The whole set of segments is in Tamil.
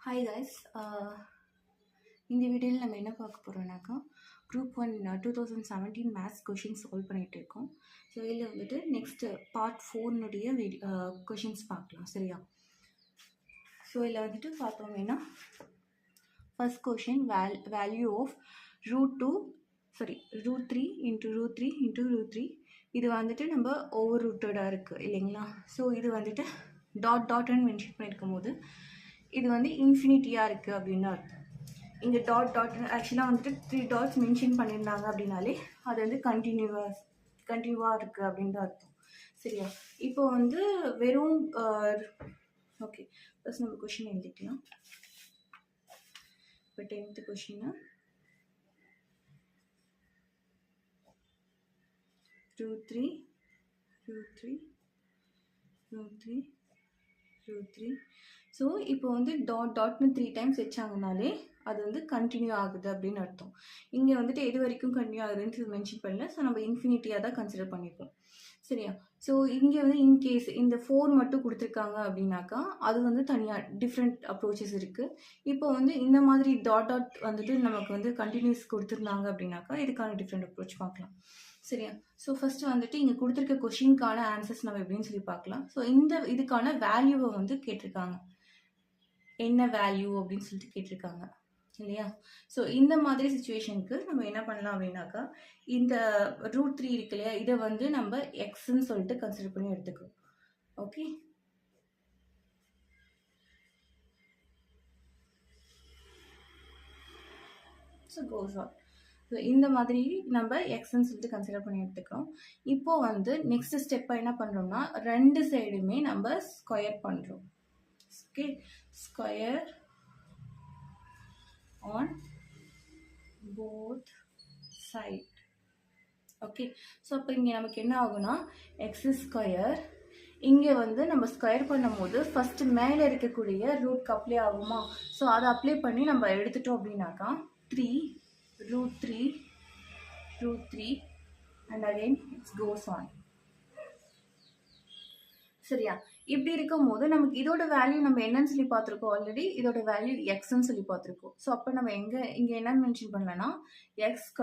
Hi guys. இந்த வீடியோவில் நம்ம என்ன பார்க்க போகிறோம்னாக்கா குரூப் 1 2017 மேத்ஸ் கொஷின்ஸ் சால்வ் பண்ணிகிட்டு இருக்கோம். ஸோ இதில் வந்துட்டு நெக்ஸ்ட்டு பார்ட் 4 கொஷின்ஸ் பார்க்கலாம், சரியா? ஸோ இதில் வந்துட்டு பார்த்தோம்னா first question value of √3 into √3 இது வந்துட்டு நம்ம ஓவர் ரூட்டடாக இருக்குது இல்லைங்களா? ஸோ இது வந்துட்டு டாட்னு மென்ஷன் பண்ணியிருக்கும் போது இது வந்து இன்ஃபினிட்டியாக இருக்குது அப்படின்னு அர்த்தம். இங்கே டாட்னு ஆக்சுவலாக வந்துட்டு 3 டாட்ஸ் மென்ஷன் பண்ணியிருந்தாங்க அப்படின்னாலே அது வந்து கண்டினியூவாக இருக்குது அப்படின்னு அர்த்தம், சரியா? இப்போ வந்து வெறும் ஓகே, ஃபர்ஸ்ட் நம்ம கொஷின் எழுதிக்கலாம். இப்போ 10th கொஷின் √3. ஸோ இப்போ வந்து டாட்னு 3 டைம்ஸ் வச்சாங்கனாலே அது வந்து கண்டினியூ ஆகுது அப்படின்னு அர்த்தம். இங்கே வந்துட்டு எது வரைக்கும் கண்டினியூ ஆகுதுன்னு மென்ஷன் பண்ணல, ஸோ நம்ம இன்ஃபினிட்டியாக தான் கன்சிடர் பண்ணியிருக்கோம், சரியா? ஸோ இங்கே வந்து இன்கேஸ் இந்த 4 மட்டும் கொடுத்துருக்காங்க அப்படின்னாக்கா அது வந்து தனியாக டிஃப்ரெண்ட் அப்ரோச்சஸ் இருக்குது. இப்போ வந்து இந்த மாதிரி டாட் வந்துட்டு நமக்கு வந்து கண்டினியூஸ் கொடுத்துருந்தாங்க அப்படின்னாக்கா இதுக்கான டிஃப்ரெண்ட் அப்ரோச் பார்க்கலாம், சரியா? ஸோ ஃபஸ்ட்டு வந்துட்டு இங்கே கொடுத்துருக்க கொஷினுக்கான ஆன்சர்ஸ் நம்ம எப்படின்னு சொல்லி பார்க்கலாம். ஸோ இதுக்கான வேல்யூவை வந்து கேட்டிருக்காங்க, என்ன வேல்யூ அப்படின்னு சொல்லிட்டு கேட்டிருக்காங்க இல்லையா? ஸோ இந்த மாதிரி சுச்சுவேஷனுக்கு நம்ம என்ன பண்ணலாம் அப்படின்னாக்கா இந்த √3 இருக்கு இல்லையா, இதை வந்து நம்ம எக்ஸ்ன்னு சொல்லிட்டு கன்சிடர் பண்ணி எடுத்துக்கிறோம். Okay, so goes on. So இந்த மாதிரி நம்ம எக்ஸ்ன்னு சொல்லிட்டு கன்சிடர் பண்ணி எடுத்துக்கிறோம். இப்போ வந்து நெக்ஸ்ட் ஸ்டெப்பை என்ன பண்ணுறோம்னா ரெண்டு சைடுமே நம்ம ஸ்கொயர் பண்ணுறோம். Okay, square on both side. Okay, so அப்போ இங்கே நமக்கு என்ன ஆகுனா x², இங்கே வந்து நம்ம ஸ்கொயர் பண்ணும்போது ஃபஸ்ட்டு மேலே இருக்கக்கூடிய ரூட்க்கு அப்ளை ஆகுமா? ஸோ அதை அப்ளை பண்ணி நம்ம எடுத்துட்டோம் அப்படின்னாக்கா 3√3 and again it's goes on, சரியா? இப்படி இருக்கும் போது நமக்கு இதோட வேல்யூ நம்ம என்னன்னு சொல்லி பார்த்துருக்கோம் ஆல்ரெடி, இதோட வேல்யூ எக்ஸ்ன்னு சொல்லி பார்த்துருக்கோம். ஸோ அப்போ நம்ம இங்கே என்ன மென்ஷன் பண்ணலாம்னா x²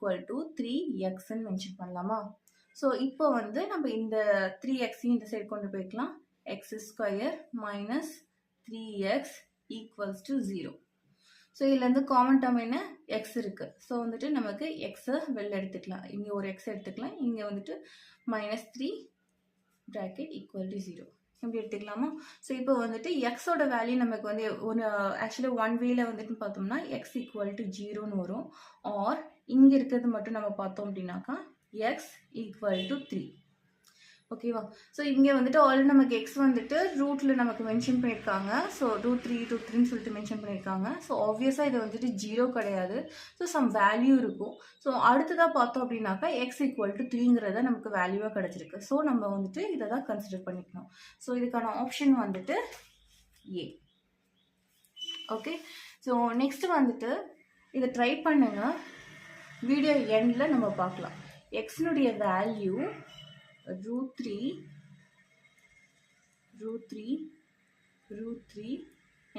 = 3xன்னு மென்ஷன் பண்ணலாமா? ஸோ இப்போ வந்து நம்ம இந்த 3x இந்த சைடு கொண்டு போய்க்கலாம். x² - 3x = 0. ஸோ இதுலேருந்து காமன் டேர்ம் என்ன, எக்ஸ் இருக்குது. ஸோ வந்துட்டு நமக்கு எக்ஸை வெளில எடுத்துக்கலாம், இங்கே ஒரு எக்ஸ் எடுத்துக்கலாம், இங்கே வந்துட்டு -3 bracket = 0 எப்படி எடுத்துக்கலாமா? ஸோ இப்போ வந்துட்டு எக்ஸோட வேல்யூ நமக்கு வந்து ஆக்சுவலாக 1 வேல வந்துட்டு பார்த்தோம்னா x = 0ன்னு வரும். ஆர் இங்கே இருக்கிறது மட்டும் நம்ம பார்த்தோம் அப்படின்னாக்கா x = 3. ஓகேவா? ஸோ இங்கே வந்துட்டு ஆல்ரெடி நமக்கு எக்ஸ் வந்துட்டு ரூட்டில் நமக்கு மென்ஷன் பண்ணியிருக்காங்க. ஸோ √3 சொல்லிட்டு மென்ஷன் பண்ணியிருக்காங்க. ஸோ ஆப்வியஸாக இது வந்துட்டு 0 கிடையாது. ஸோ சம் வேல்யூ இருக்கும். ஸோ அடுத்ததாக பார்த்தோம் அப்படின்னாக்கா x = 3ங்கிறத நமக்கு வேல்யூவாக கிடச்சிருக்கு. ஸோ நம்ம வந்துட்டு இதை தான் கன்சிடர் பண்ணிக்கணும். ஸோ இதுக்கான ஆப்ஷன் வந்துட்டு ஏ. ஓகே, ஸோ நெக்ஸ்ட் வந்துட்டு இதை ட்ரை பண்ணுங்க, வீடியோ எண்டில் நம்ம பார்க்கலாம். எக்ஸ்னுடைய வேல்யூ √3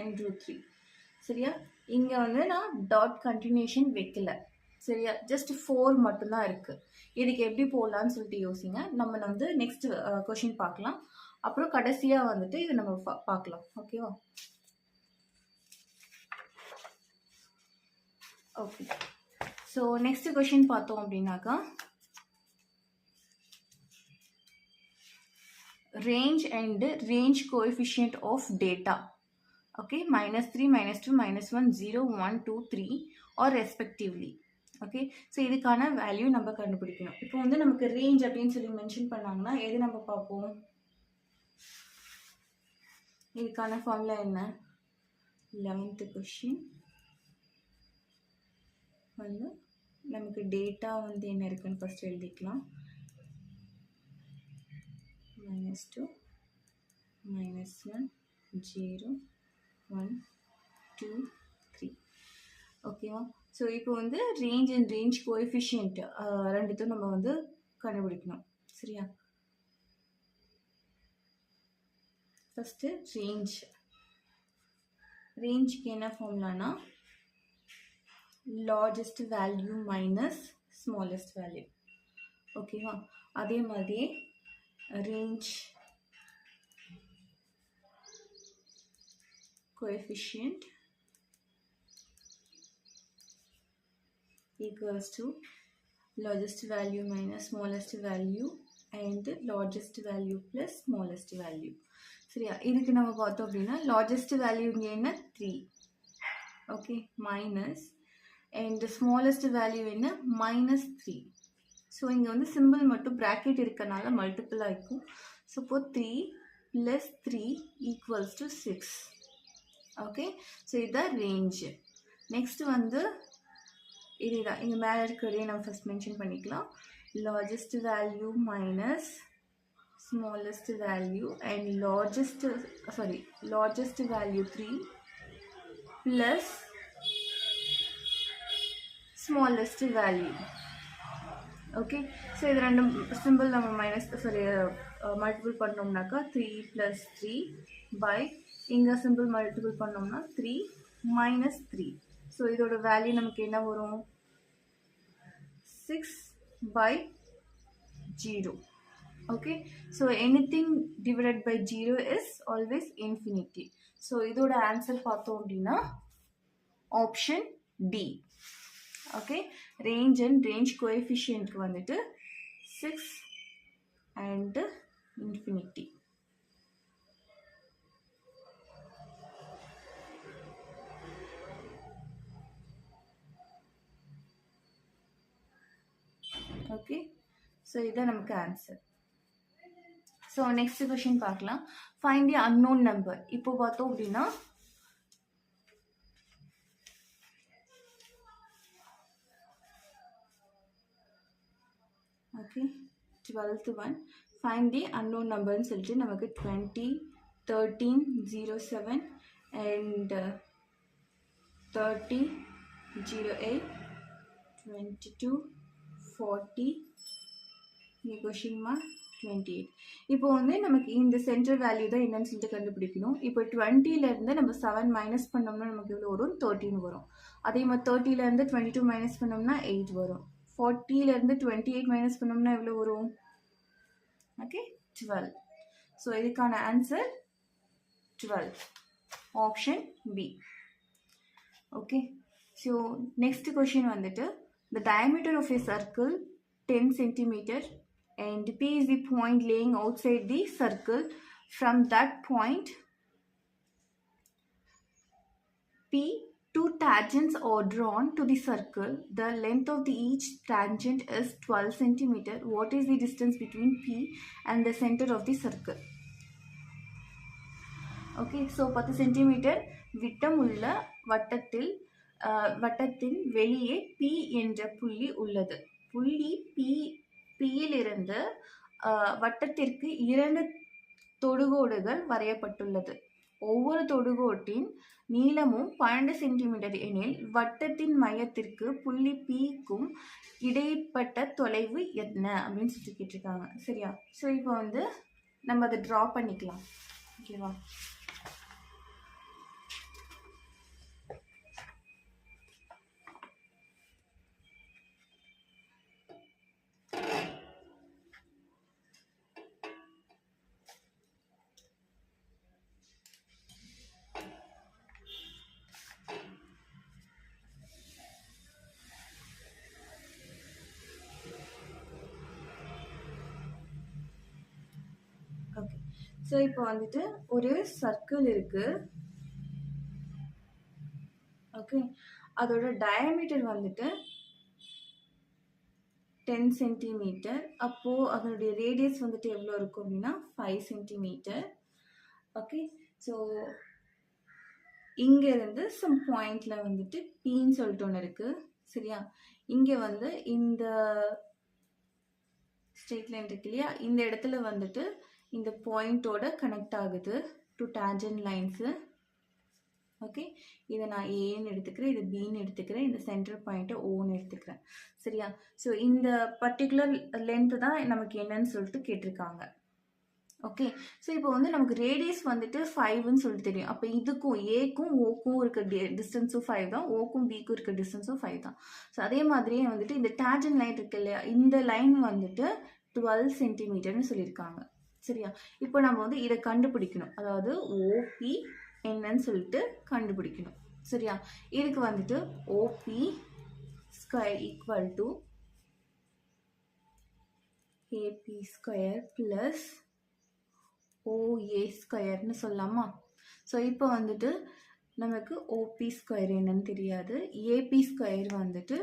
and √3, சரியா? இங்கே வந்து நான் டாட் கண்டினியூஷன் வைக்கல, சரியா? ஜஸ்ட் 4 மட்டும்தான் இருக்குது. இதுக்கு எப்படி போடலான்னு சொல்லிட்டு யோசிங்க. நம்ம வந்து நெக்ஸ்ட் கொஷின் பார்க்கலாம், அப்புறம் கடைசியாக வந்துட்டு இதை நம்ம பார்க்கலாம், ஓகேவா? ஓகே, ஸோ நெக்ஸ்ட் கொஷின் பார்த்தோம் அப்படின்னாக்கா range and range coefficient of data. Okay, -3, -2, -1, 0, 1, 2, 3 or respectively. Okay, so இதுக்கான வேல்யூ நம்ம கண்டுபிடிக்கணும். இப்போ வந்து நமக்கு ரேஞ்ச் அப்படின்னு சொல்லி மென்ஷன் பண்ணாங்கன்னா எது நம்ம பார்ப்போம்? இதுக்கான ஃபார்முலா என்ன? 11th கொஷின் வந்து நமக்கு டேட்டா வந்து என்ன இருக்குன்னு ஃபர்ஸ்ட் எழுதிக்கலாம். -2, -1, 0, 1, 2, 3. ஓகேவா? ஸோ இப்போ வந்து ரேஞ்ச் அண்ட் ரேஞ்ச் கோஎஃபிஷியன்ட் ரெண்டுத்தையும் நம்ம வந்து கண்டுபிடிக்கணும், சரியா? ஃபஸ்ட்டு ரேஞ்ச் ரேஞ்சுக்கு என்ன ஃபார்முலானா largest value minus smallest value. ஓகேவா? அதே மாதிரி range coefficient equals to largest value minus smallest value and largest value plus smallest value. சரியா? இதுக்கு நம்ம பார்த்தோம் அப்படின்னா largest value இங்கே என்ன 3, okay, minus and smallest value என்ன minus 3. ஸோ இங்கே வந்து சிம்பிள் மட்டும் ப்ராக்கெட் இருக்கனால மல்டிபிள் ஆகிக்கும். ஸோ இப்போ 3 plus 3 equals to 6. Okay, so இதுதான் ரேஞ்சு. நெக்ஸ்ட் வந்து இதுதான் இங்கே மேலே இருக்கிறதே நம்ம ஃபஸ்ட் மென்ஷன் பண்ணிக்கலாம். Largest value minus smallest value and largest value 3 plus smallest value. Okay, so இது ரெண்டும் சிம்பிள் நம்ம மல்டிபிள் பண்ணோம்னாக்கா 3 + 3 பை இங்கே சிம்பிள் மல்டிபிள் பண்ணோம்னா 3 - 3. ஸோ இதோட வேல்யூ நமக்கு என்ன வரும் 6/0. Okay, so anything divided by 0 is always infinity. So இதோட ஆன்சர் பார்த்தோம் அப்படின்னா option D. Okay, range and range கோஎஃபிஷியன்ட்க்கு வந்துட்டு 6 அண்ட் இன்ஃபினிட்டி. ஓகே, ஸோ இதுதான் நமக்கு ஆன்சர். ஸோ நெக்ஸ்ட் கொஷின் பார்க்கலாம். Find the unknown number. இப்போ பார்த்தோம் அப்படின்னா okay 12th one find the unknown நம்பர்னு சொல்லிட்டு நமக்கு 20, 13, 07 அண்ட் 30, 08, 22, 40 கொஷின் மார்க் 28. இப்போ வந்து நமக்கு இந்த சென்ட்ரல் வேல்யூ தான் என்னன்னு சொல்லிட்டு கண்டுபிடிக்கணும். இப்போ 20லேருந்து நம்ம 7 மைனஸ் பண்ணோம்னா நமக்கு எவ்வளோ வரும் 13 வரும். அதே மாதிரி 30லேருந்து 22 மைனஸ் பண்ணோம்னா 8 வரும். 40லேருந்து 28 மைனஸ் பண்ணோம்னா எவ்வளோ வரும் ஓகே 12. ஸோ இதுக்கான answer 12, option B. Okay, so next question வந்துட்டு the diameter of a circle 10 cm and P is the point laying outside the circle. From that point P, 2 tangents are drawn to the circle. The length of each tangent is 12 cm. What is the distance between P and the center of the circle? Okay, so 10 cm விட்டம் உள்ள வட்டத்தின் வெளியே P என்ற புள்ளி உள்ளது. புள்ளி Pயிலிருந்து வட்டத்திற்கு 2 தொடுகோடுகள் வரையப்பட்டுள்ளது. ஒவ்வொரு தொடுகோட்டின் நீளமும் 12 சென்டிமீட்டர் எனில் வட்டத்தின் மையத்திற்கு புள்ளி Pக்கும் இடைப்பட்ட தொலைவு என்ன அப்படின்னு சொல்லி கேட்டிருக்காங்க. சரியா? ஸோ இப்போ வந்து நம்ம அதை ட்ரா பண்ணிக்கலாம். ஓகேவா? ஓகே, ஸோ இப்போ வந்துட்டு ஒரு சர்க்கிள் இருக்கு. ஓகே, அதோட டயாமீட்டர் வந்துட்டு 10 சென்டிமீட்டர். அப்போது அதனுடைய ரேடியஸ் வந்துட்டு எவ்வளோ இருக்கும் அப்படின்னா 5 சென்டிமீட்டர். ஓகே, ஸோ இங்கேருந்து சம் பாயிண்டில் வந்துட்டு Pன்னு சொல்லிட்டு ஒன்று இருக்குது. சரியா? இங்கே வந்து இந்த ஸ்ட்ரெயிட் லைன் இருக்கு இல்லையா, இந்த இடத்துல வந்துட்டு இந்த பாயிண்டோட கனெக்ட் ஆகுது டு டேஞ்சன்ட் லைன்ஸு. ஓகே, இதை நான் ஏன்னு எடுத்துக்கிறேன், இது பின்னு எடுத்துக்கிறேன், இந்த சென்டர் பாயிண்ட்டை ஓன்னு எடுத்துக்கிறேன். சரியா? ஸோ இந்த பர்டிகுலர் லென்த்து தான் நமக்கு என்னன்னு சொல்லிட்டு கேட்டிருக்காங்க. ஓகே. ஸோ இப்போ வந்து நமக்கு ரேடியஸ் வந்துட்டு 5ன்னு சொல்லிட்டு தெரியும். அப்போ இதுக்கும் ஏக்கும் ஓக்கும் இருக்க டிஸ்டன்ஸும் 5 தான், ஓக்கும் பிக்கும் இருக்க டிஸ்டன்ஸும் 5 தான். ஸோ அதே மாதிரியே வந்துட்டு இந்த டேஞ்சன்ட் லைன் இருக்கு இல்லையா, இந்த லைன் வந்துட்டு 12 சென்டிமீட்டர்னு சொல்லியிருக்காங்க. சரியா? இப்போ நம்ம வந்து இதை கண்டுபிடிக்கணும். அதாவது ஓபி என்னன்னு சொல்லிட்டு கண்டுபிடிக்கணும். சரியா? இதுக்கு வந்துட்டு OB square equal to AB square plus OA ஸ்கொயர்னு சொல்லலாமா? ஸோ இப்போ வந்துட்டு நமக்கு ஓபி ஸ்கொயர் என்னன்னு தெரியாது. ஏபி ஸ்கொயர் வந்துட்டு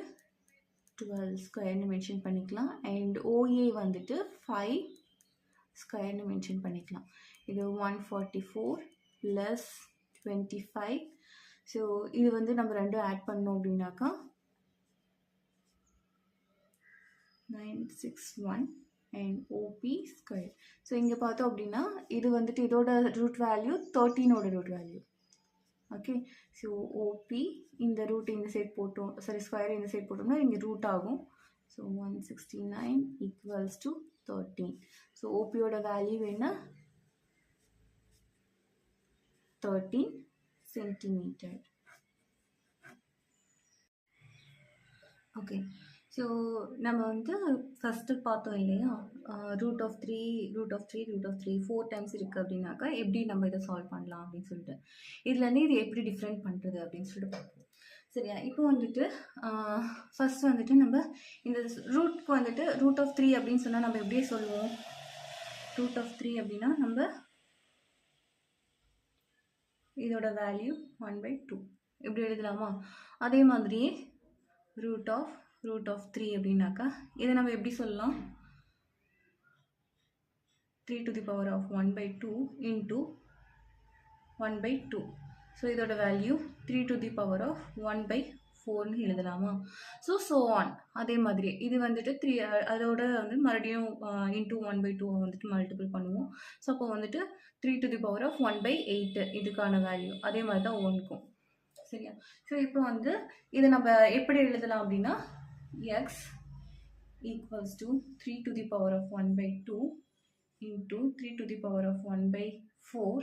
12 ஸ்கொயர்னு மென்ஷன் பண்ணிக்கலாம். அண்ட் ஓஏ வந்துட்டு 5 ஸ்கொயர்னு மென்ஷன் பண்ணிக்கலாம். இது 144 ப்ளஸ் 25. ஸோ இது வந்து நம்ம ரெண்டும் ஆட் பண்ணோம் அப்படின்னாக்கா 961 and OP ஸ்கொயர். ஸோ இங்கே பார்த்தோம் அப்படின்னா இது வந்துட்டு இதோட ரூட் வேல்யூ 13ஓட root value. Okay. So OP இந்த ரூட் இந்த சைட் போட்டோம், சாரி ஸ்கொயர் இந்த சைட் போட்டோம்னா இங்கே ரூட் ஆகும். So 169 equals to 13. ஸோ ஓபியோட வேல்யூ என்ன? 13 சென்டிமீட்டர். ஓகே. ஸோ நம்ம வந்து ஃபஸ்ட்டு பார்த்தோம் இல்லையா, ரூட் ஆஃப் த்ரீ 4 டைம்ஸ் இருக்குது அப்படின்னாக்கா எப்படி நம்ம இதை சால்வ் பண்ணலாம் அப்படின்னு சொல்லிட்டு, இதுலேருந்து இது எப்படி டிஃப்ரெண்ட் பண்ணுறது அப்படின்னு சொல்லிட்டு பார்ப்போம். சரியா? இப்போ வந்துட்டு ஃபஸ்ட் வந்துட்டு நம்ம இந்த ரூட்க்கு வந்துட்டு ரூட் ஆஃப் 3 அப்படின்னு சொன்னால் நம்ம எப்படியே சொல்லுவோம், ரூட் ஆஃப் 3 அப்படின்னா நம்ம இதோட வேல்யூ 1/2 எப்படி எழுதலாமா? அதே மாதிரியே ரூட் ஆஃப் 3 அப்படின்னாக்கா இதை நம்ம எப்படி சொல்லலாம், 3 to the power of 1/2 into 1/2. So இதோட value 3 to the power of 1/4ன்னு எழுதலாமா? So on. அதே மாதிரி இது வந்துட்டு 3 அதோட வந்து மறுபடியும் இன்டூ 1/2 வந்துட்டு மல்டிபிள் பண்ணுவோம். ஸோ அப்போ வந்துட்டு 3 to the power of 1/8 இதுக்கான வேல்யூ. அதே மாதிரி தான் ஒன்றுக்கும். சரியா? ஸோ இப்போ வந்து இதை நம்ம எப்படி எழுதலாம் அப்படின்னா X equals to 3 to the power of 1/2 into 3 to the power of 1/4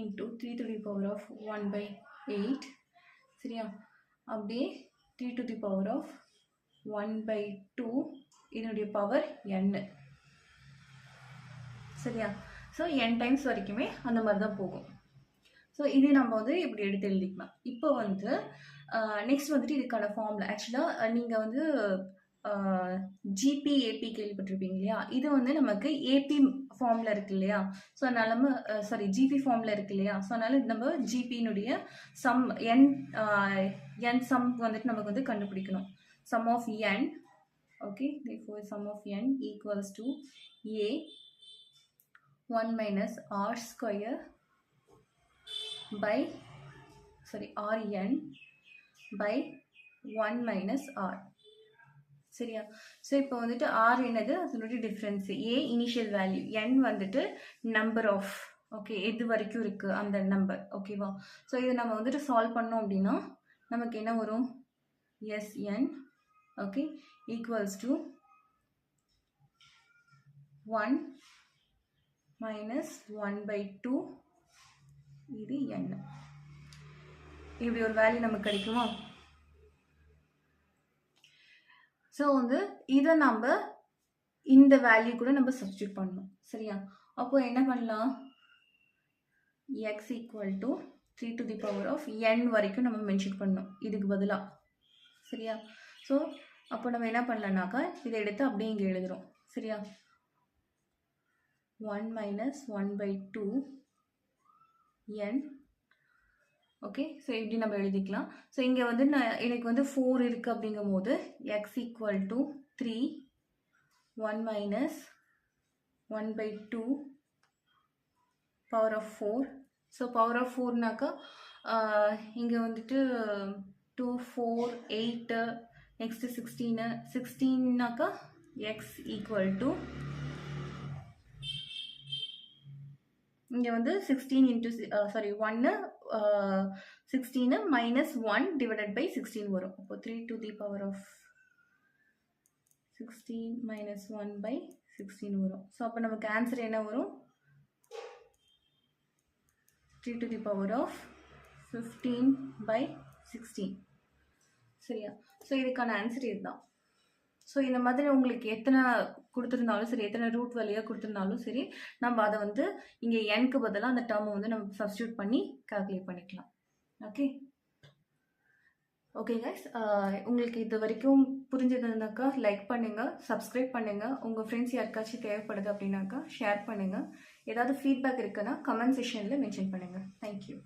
into 3 to the power of 1/8. சரியா? அப்படியே 3 to the power of 1/2 இதனுடைய பவர் n. சரியா? ஸோ n டைம்ஸ் வரைக்குமே அந்த மாதிரி தான் போகும். ஸோ இது நம்ம வந்து இப்படி எடுத்து எழுதிக்கலாம். இப்போ வந்து நெக்ஸ்ட் வந்துட்டு இதுக்கான ஃபார்மில் ஆக்சுவலாக நீங்கள் வந்து ஜிபி ஏபி கேள்விப்பட்டிருப்பீங்க இல்லையா, இது வந்து நமக்கு ஏபி ஃபார்மில் இருக்கு இல்லையா, ஸோ அதனால நம்ம சாரி ஜிபி ஃபார்மில் இருக்கு இல்லையா, ஸோ அதனால நம்ம ஜிபியினுடைய சம் என் சம் வந்துட்டு நமக்கு வந்து கண்டுபிடிக்கணும். Sum of n. Okay. therefore sum of n equals to a 1 minus r square by rn by 1 minus r. சரியா? ஸோ இப்போ வந்துட்டு r என்னது, அதனுடைய difference. a initial value, n வந்துட்டு நம்பர் ஆஃப், ஓகே, எது வரைக்கும் இருக்குது அந்த நம்பர். ஓகேவா? ஸோ இதை நம்ம வந்துட்டு சால்வ் பண்ணோம் அப்படின்னா நமக்கு என்ன வரும், sn okay equals to 1 minus 1/2 இது n. இப்படி ஒரு வேல்யூ நமக்கு கிடைக்குமா? ஸோ வந்து இதை நம்ம இந்த வேல்யூ கூட நம்ம சப்ஸ்டியூட் பண்ணணும். சரியா? அப்போ என்ன பண்ணலாம், X equal to 3 to the power of n வரைக்கும் நம்ம மென்ஷன் பண்ணணும் இதுக்கு பதிலாக. சரியா? ஸோ அப்போ நம்ம என்ன பண்ணலாம்னாக்கா இதை எடுத்து அப்படியே இங்கே எழுதுகிறோம். சரியா? 1 minus 1/2 n. ஓகே. ஸோ இப்படி நம்ம எழுதிக்கலாம். ஸோ இங்கே வந்து எனக்கு வந்து 4 இருக்குது அப்படிங்கும் போது x equal to 3 1 minus 1/2 power of 4. So power of 4நாக்கா இங்கே வந்துட்டு 2 4 8 நெக்ஸ்ட்டு 16நாக்கா எக்ஸ் ஈக்குவல் டு இங்கே வந்து 16 இன்ட்டு 1 16 minus 1 divided by 16 வரும். அப்போ 3 to the power of 16 minus 1/16 வரும். ஸோ அப்போ நமக்கு ஆன்சர் என்ன வரும், 3 to the power of 15/16. சரியா? ஸோ இதுக்கான ஆன்சர் இதுதான். ஸோ இந்த மாதிரி உங்களுக்கு எத்தனை கொடுத்துருந்தாலும் சரி, எத்தனை ரூட் வழியாக கொடுத்துருந்தாலும் சரி, நம்ம அதை வந்து இங்கே என்க்கு பதிலாக அந்த டேர்மை வந்து நம்ம சப்ஸ்டியூட் பண்ணி கால்குலேட் பண்ணிக்கலாம். ஓகே ஓகே கைஸ், உங்களுக்கு இது வரைக்கும் புரிஞ்சதுனாக்கா லைக் பண்ணுங்கள், சப்ஸ்கிரைப் பண்ணுங்கள். உங்கள் ஃப்ரெண்ட்ஸ் யாருக்காச்சும் தேவைப்படுது அப்படின்னாக்கா ஷேர் பண்ணுங்கள். ஏதாவது ஃபீட்பேக் இருக்குன்னா கமெண்ட் செக்ஷனில் மென்ஷன் பண்ணுங்கள். தேங்க்யூ.